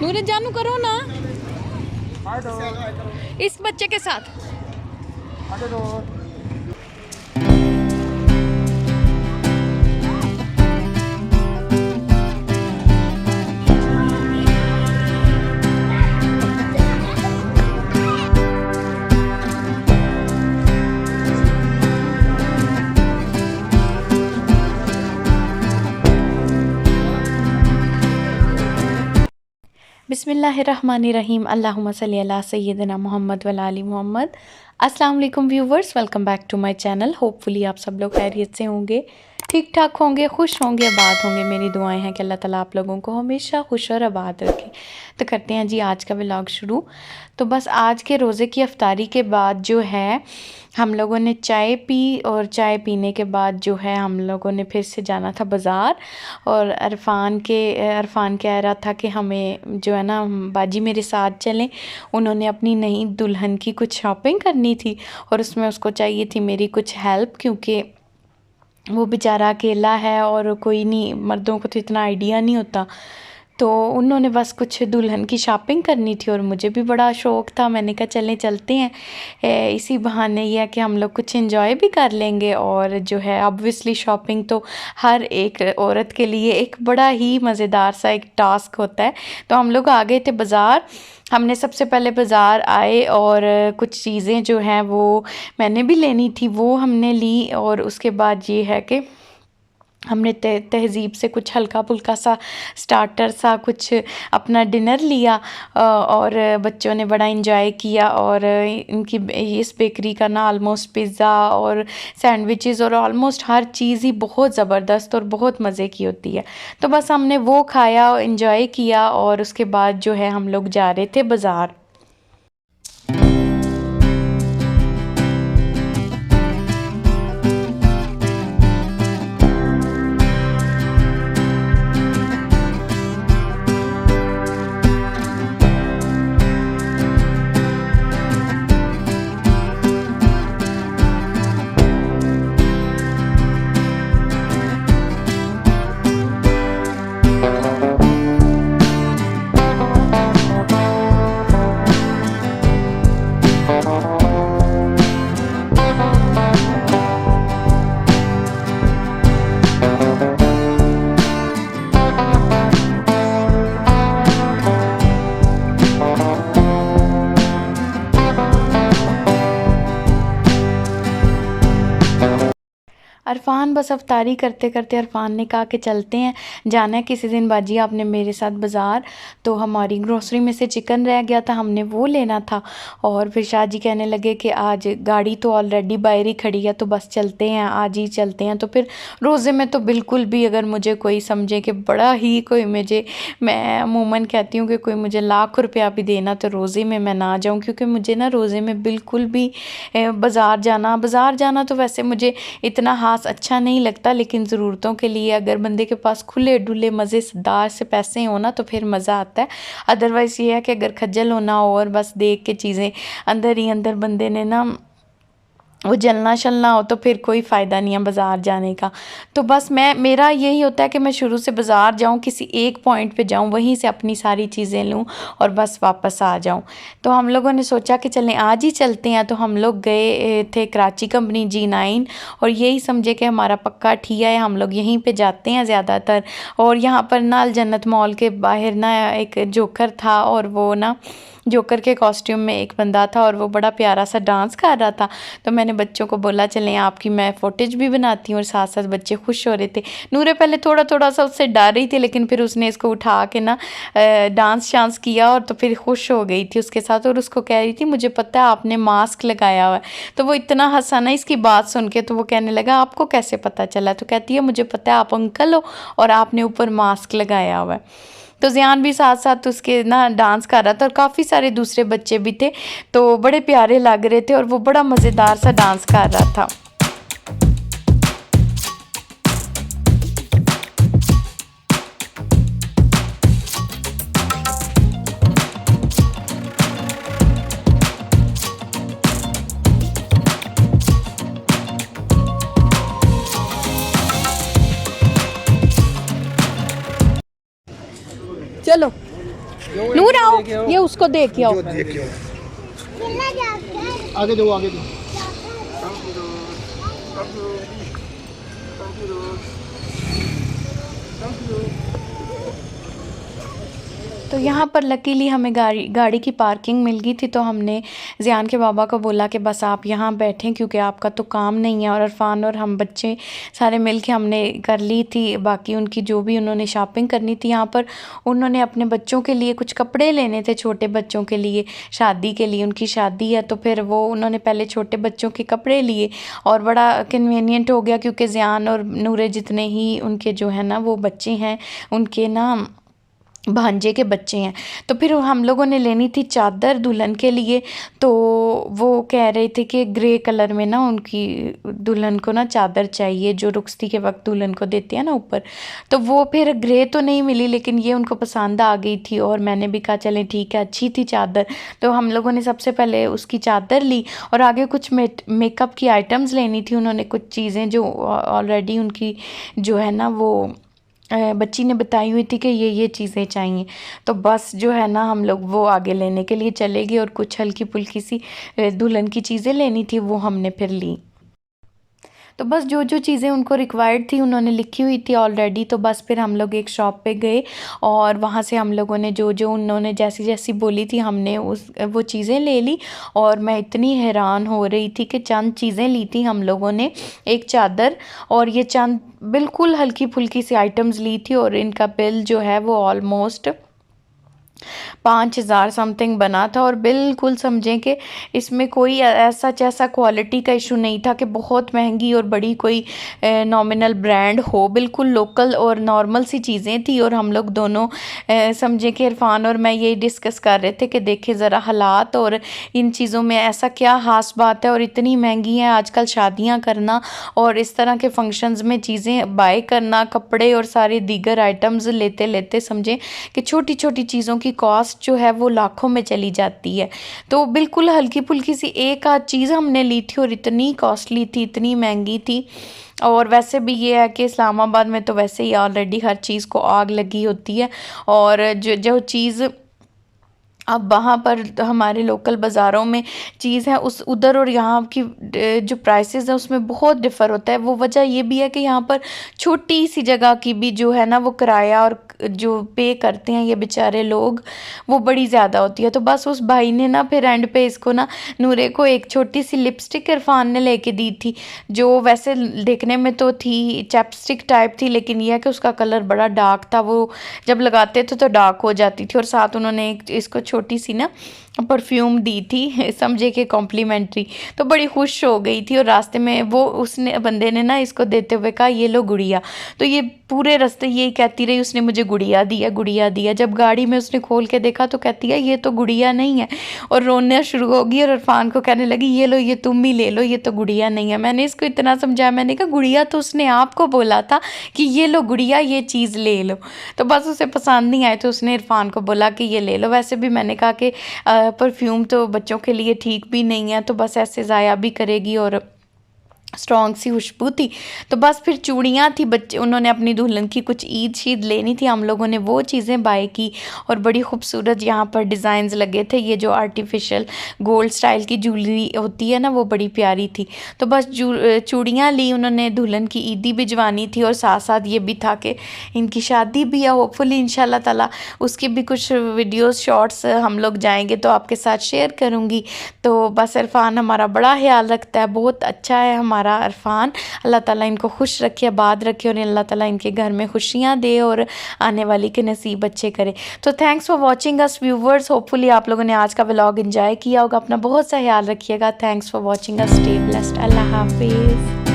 नूरे जानू करो ना इस बच्चे के साथ। बिस्मिल्लाहिर्रहमानिर्रहीम अल्लाहुम्मा सल्ली अला सय्यिदिना मोहम्मद व आली मोहम्मद। अस्सलाम वालेकुम viewers, welcome back to my channel. Hopefully आप सब लोग खैरियत से होंगे, ठीक ठाक होंगे, खुश होंगे, आबाद होंगे। मेरी दुआएं हैं कि अल्लाह ताला आप लोगों को हमेशा खुश और आबाद रखे। तो करते हैं जी आज का व्लॉग शुरू। तो बस आज के रोज़े की अफ्तारी के बाद जो है हम लोगों ने चाय पी और चाय पीने के बाद जो है हम लोगों ने फिर से जाना था बाज़ार। और अरफ़ान कह रहा था कि हमें जो है ना बाजी मेरे साथ चलें। उन्होंने अपनी नई दुल्हन की कुछ शॉपिंग करनी थी और उसमें उसको चाहिए थी मेरी कुछ हेल्प, क्योंकि वो बेचारा अकेला है और कोई नहीं, मर्दों को तो इतना आइडिया नहीं होता। तो उन्होंने बस कुछ दुल्हन की शॉपिंग करनी थी और मुझे भी बड़ा शौक़ था। मैंने कहा चलते हैं, इसी बहाने ये है कि हम लोग कुछ एंजॉय भी कर लेंगे। और जो है ऑब्वियसली शॉपिंग तो हर एक औरत के लिए एक बड़ा ही मज़ेदार सा एक टास्क होता है। तो हम लोग आ गए थे बाज़ार। हमने सबसे पहले बाज़ार आए और कुछ चीज़ें जो हैं वो मैंने भी लेनी थी, वो हमने ली। और उसके बाद ये है कि हमने तहज़ीब से कुछ हल्का फुल्का सा स्टार्टर सा कुछ अपना डिनर लिया। और बच्चों ने बड़ा इंजॉय किया। और इनकी इस बेकरी का ना ऑलमोस्ट पिज़्ज़ा और सैंडविचेस और ऑलमोस्ट हर चीज़ ही बहुत ज़बरदस्त और बहुत मज़े की होती है। तो बस हमने वो खाया, इंजॉय किया और उसके बाद जो है हम लोग जा रहे थे बाज़ार। अरफ़ान बस अफ्तारी करते करते अरफ़ान ने कहा कि चलते हैं, जाना है किसी दिन बाजी आपने मेरे साथ बाज़ार। तो हमारी ग्रोसरी में से चिकन रह गया था, हमने वो लेना था। और फिर शाह जी कहने लगे कि आज गाड़ी तो ऑलरेडी बाहर ही खड़ी है, तो बस चलते हैं, आज ही चलते हैं। तो फिर रोज़े में तो बिल्कुल भी अगर मुझे कोई समझे कि बड़ा ही कोई मैं अमूमन कहती हूँ कि कोई मुझे लाख रुपया भी देना तो रोज़े में मैं ना जाऊँ, क्योंकि मुझे ना रोज़े में बिल्कुल भी बाज़ार जाना तो वैसे मुझे इतना ख़ास अच्छा नहीं लगता। लेकिन ज़रूरतों के लिए अगर बंदे के पास खुले डुले मज़ेदार से पैसे हो ना तो फिर मज़ा आता है। अदरवाइज़ ये है कि अगर खज्जल होना हो और बस देख के चीज़ें अंदर ही अंदर बंदे ने ना वो जलना शलना हो तो फिर कोई फ़ायदा नहीं है बाज़ार जाने का। तो बस मेरा यही होता है कि मैं शुरू से बाज़ार जाऊँ, किसी एक पॉइंट पे जाऊँ, वहीं से अपनी सारी चीज़ें लूँ और बस वापस आ जाऊँ। तो हम लोगों ने सोचा कि चलें आज ही चलते हैं। तो हम लोग गए थे कराची कंपनी G9 और यही समझे कि हमारा पक्का ठिया है, हम लोग यहीं पे जाते हैं ज़्यादातर। और यहाँ पर ना अल जन्नत मॉल के बाहर ना एक जोकर था और वो ना जोकर के कॉस्ट्यूम में एक बंदा था और वो बड़ा प्यारा सा डांस कर रहा था। तो मैंने बच्चों को बोला चलें आपकी मैं फुटेज भी बनाती हूँ, और साथ साथ बच्चे खुश हो रहे थे। नूरे पहले थोड़ा थोड़ा सा उससे डर रही थी, लेकिन फिर उसने इसको उठा के ना डांस शांस किया और तो फिर खुश हो गई थी उसके साथ। और उसको कह रही थी मुझे पता है आपने मास्क लगाया हुआ है। तो वो इतना हंसा ना इसकी बात सुन के, तो वो कहने लगा आपको कैसे पता चला? तो कहती है मुझे पता है आप अंकल हो और आपने ऊपर मास्क लगाया हुआ है। तो ज़ियान भी साथ साथ उसके ना डांस कर रहा था और काफ़ी सारे दूसरे बच्चे भी थे, तो बड़े प्यारे लग रहे थे और वो बड़ा मज़ेदार सा डांस कर रहा था। चलो नूर आओ, ये उसको देख आओ। आगे दो, आगे दो। तो यहाँ पर लकीली हमें गाड़ी की पार्किंग मिल गई थी, तो हमने ज़ियान के बाबा को बोला कि बस आप यहाँ बैठें क्योंकि आपका तो काम नहीं है। और इरफान और हम बच्चे सारे मिल के हमने कर ली थी बाकी उनकी जो भी उन्होंने शॉपिंग करनी थी। यहाँ पर उन्होंने अपने बच्चों के लिए कुछ कपड़े लेने थे, छोटे बच्चों के लिए, शादी के लिए, उनकी शादी है तो फिर वो उन्होंने पहले छोटे बच्चों के कपड़े लिए। और बड़ा कन्वीनियंट हो गया क्योंकि ज़ियान और नूरे जितने ही उनके जो है ना वो बच्चे हैं, उनके ना भांजे के बच्चे हैं। तो फिर हम लोगों ने लेनी थी चादर दुल्हन के लिए। तो वो कह रहे थे कि ग्रे कलर में ना उनकी दुल्हन को ना चादर चाहिए जो रुखसती के वक्त दुल्हन को देते हैं ना ऊपर। तो वो फिर ग्रे तो नहीं मिली लेकिन ये उनको पसंद आ गई थी और मैंने भी कहा चलें ठीक है, अच्छी थी चादर। तो हम लोगों ने सबसे पहले उसकी चादर ली और आगे कुछ मेकअप की आइटम्स लेनी थी। उन्होंने कुछ चीज़ें जो ऑलरेडी उनकी जो है ना वो बच्ची ने बताई हुई थी कि ये चीज़ें चाहिए। तो बस जो है ना हम लोग वो आगे लेने के लिए चले गए और कुछ हल्की फुल्की सी दुल्हन की चीज़ें लेनी थी वो हमने फिर ली। तो बस जो जो चीज़ें उनको रिक्वायर्ड थी उन्होंने लिखी हुई थी ऑलरेडी। तो बस फिर हम लोग एक शॉप पे गए और वहाँ से हम लोगों ने जो जो उन्होंने जैसी जैसी बोली थी हमने वो चीज़ें ले ली। और मैं इतनी हैरान हो रही थी कि चंद चीज़ें ली थी हम लोगों ने, एक चादर और ये चंद बिल्कुल हल्की फुल्की सी आइटम्स ली थी। और इनका बिल जो है वो ऑलमोस्ट 5,000 समथिंग बना था। और बिल्कुल समझें कि इसमें कोई ऐसा क्वालिटी का इशू नहीं था कि बहुत महंगी और बड़ी कोई नॉमिनल ब्रांड हो, बिल्कुल लोकल और नॉर्मल सी चीज़ें थी। और हम लोग दोनों समझें कि इरफान और मैं ये डिस्कस कर रहे थे कि देखें ज़रा हालात और इन चीज़ों में ऐसा क्या ख़ास बात है और इतनी महंगी हैं आजकल शादियाँ करना और इस तरह के फंक्शंस में चीज़ें बाय करना, कपड़े और सारे दीगर आइटम्स लेते लेते समझें कि छोटी छोटी चीज़ों की कॉस्ट जो है वो लाखों में चली जाती है। तो बिल्कुल हल्की फुल्की सी एक आध चीज़ हमने ली थी और इतनी कॉस्टली थी, इतनी महंगी थी। और वैसे भी ये है कि इस्लामाबाद में तो वैसे ही ऑलरेडी हर चीज़ को आग लगी होती है। और जो चीज़ अब वहाँ पर हमारे लोकल बाज़ारों में चीज़ है उस उधर और यहाँ की जो प्राइसेस है उसमें बहुत डिफ़र होता है। वो वजह ये भी है कि यहाँ पर छोटी सी जगह की भी जो है ना वो किराया और जो पे करते हैं ये बेचारे लोग वो बड़ी ज़्यादा होती है। तो बस उस भाई ने ना फिर एंड पे इसको ना नूरे को एक छोटी सी लिपस्टिक इरफान ने लेके दी थी जो वैसे देखने में तो थी चैपस्टिक टाइप थी लेकिन यह है कि उसका कलर बड़ा डार्क था, वो जब लगाते थे तो डार्क हो जाती थी। और साथ उन्होंने एक इसको छोटी सी ना परफ्यूम दी थी समझे कि कॉम्प्लीमेंट्री। तो बड़ी खुश हो गई थी और रास्ते में वो उसने बंदे ने ना इसको देते हुए कहा ये लो गुड़िया। तो ये पूरे रास्ते यही कहती रही उसने मुझे गुड़िया दिया, गुड़िया दिया। जब गाड़ी में उसने खोल के देखा तो कहती है ये तो गुड़िया नहीं है और रोना शुरू हो गई और इरफान को कहने लगी ये लो ये तुम ही ले लो, ये तो गुड़िया नहीं है। मैंने इसको इतना समझाया, मैंने कहा गुड़िया तो उसने आपको बोला था कि ये लो गुड़िया ये चीज़ ले लो। तो बस उसे पसंद नहीं आए तो उसने इरफान को बोला कि ये ले लो। वैसे भी मैंने कहा कि परफ्यूम तो बच्चों के लिए ठीक भी नहीं है तो बस ऐसे ज़ाया भी करेगी और स्ट्रॉन्ग सी खुशबू थी। तो बस फिर चूड़ियाँ थी, बच्चे उन्होंने अपनी दुल्हन की कुछ ईद शीद लेनी थी, हम लोगों ने वो चीज़ें बाय की। और बड़ी खूबसूरत यहाँ पर डिज़ाइंस लगे थे, ये जो आर्टिफिशियल गोल्ड स्टाइल की ज्वेलरी होती है ना वो बड़ी प्यारी थी। तो बस चूड़ियाँ ली उन्होंने, दुल्हन की ईदी भिजवानी थी और साथ साथ ये भी था कि इनकी शादी भी है होपफुली इंशाल्लाह ताला। उसकी भी कुछ वीडियोस शॉर्ट्स हम लोग जाएंगे तो आपके साथ शेयर करूँगी। तो बस इरफान हमारा बड़ा ख्याल रखता है, बहुत अच्छा है हमारा इरफान। अल्लाह ताला इनको खुश रखे, आबाद रखे और अल्लाह ताला इनके घर में खुशियाँ दे और आने वाली के नसीब अच्छे करे। तो thanks for watching us viewers, hopefully आप लोगों ने आज का व्लॉग एंजॉय किया होगा। अपना बहुत सा ख्याल रखिएगा। Thanks for watching us, stay blessed, Allah हाफिज़।